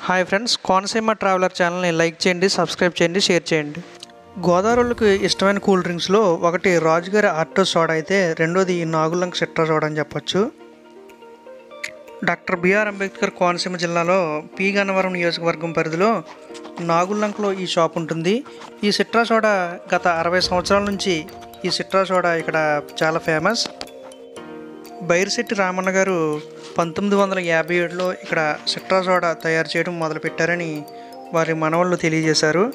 Hi friends, Konaseema traveller ఛానల్ని like చేయండి, subscribe చేయండి, షేర్ చేయండి. గోదావరికి ఇష్టమైన కూల్ డ్రింక్స్లో ఒకటి రాజుగారి ఆర్టో సోడా అయితే రెండోది నాగులంక సిట్రా సోడా అని చెప్పొచ్చు. డాక్టర్ బిఆర్ అంబేద్కర్ కోనసీమ జిల్లాలో పి గన్నవరం నియోజకవర్గం పరిధిలో నాగులంకలో ఈ షాప్ ఉంటుంది. ఈ సిట్రా సోడా గత 60 సంవత్సరాల నుంచి ఈ సిట్రా సోడా ఇక్కడ చాలా ఫేమస్. బైరిశెట్టి రామన్న గారు 1957లో ఇక్కడ సిట్రా సోడా తయారు చేయడం మొదలుపెట్టారని వారి మనవళ్ళు తెలియజేశారు.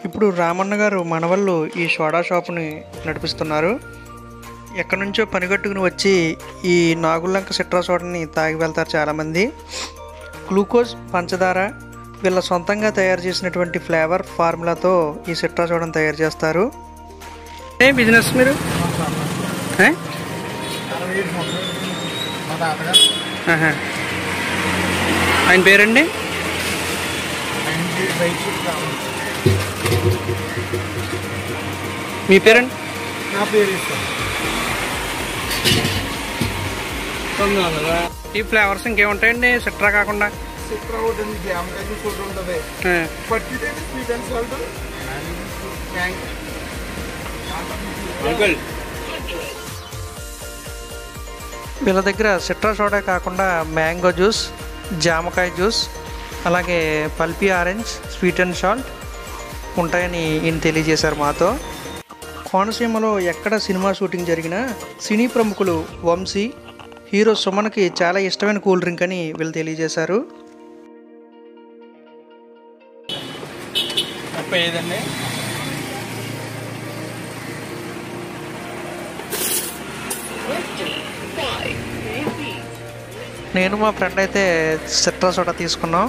ఇప్పుడు రామన్న గారు మనవళ్ళు ఈ సోడా షాపుని నడిపిస్తున్నారు. ఎక్కడి నుంచో పనిగట్టుకుని వచ్చి ఈ నాగులంక సిట్రా సోడాని తాగి వెళ్తారు చాలామంది. గ్లూకోజ్, పంచదార వీళ్ళ సొంతంగా తయారు చేసినటువంటి ఫ్లేవర్ ఫార్ములాతో ఈ సిట్రా సోడాని తయారు చేస్తారు. ఏ బిజినెస్ మీరు? ఆయన పేరండి? మీ పేరండి? నా పేరు ఈ ఫ్లేవర్స్ ఇంకేముంటాయండి సిట్రా కాకుండా? సిట్రా ఉంటుంది, జామకాయ ఫుడ్ ఉంటుంది, పట్టితే స్వీట్ అండ్ సాల్ట్, వీళ్ళ దగ్గర సిట్రా సోడా కాకుండా మ్యాంగో జ్యూస్, జామకాయ జ్యూస్, అలాగే pulpy orange, sweet and salt ఉంటాయని ఈయన తెలియజేశారు మాతో. కోనసీమలో ఎక్కడ సినిమా షూటింగ్ జరిగినా సినీ ప్రముఖులు వంశీ, హీరో సుమన్కి చాలా ఇష్టమైన కూల్ డ్రింక్ అని వీళ్ళు తెలియజేశారు. నేను మా ఫ్రెండ్ అయితే సిట్రా సోడా తీసుకున్నాం.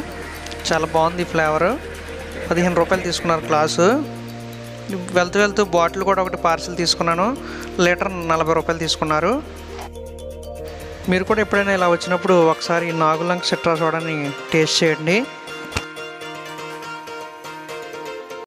చాలా బాగుంది ఫ్లేవర్. 15 రూపాయలు తీసుకున్నారు గ్లాసు. వెళ్తూ బాటిల్ కూడా ఒకటి పార్సిల్ తీసుకున్నాను. లీటర్ 40 రూపాయలు తీసుకున్నారు. మీరు కూడా ఎప్పుడైనా ఇలా వచ్చినప్పుడు ఒకసారి నాగులంక సిట్రా సోడాని టేస్ట్ చేయండి.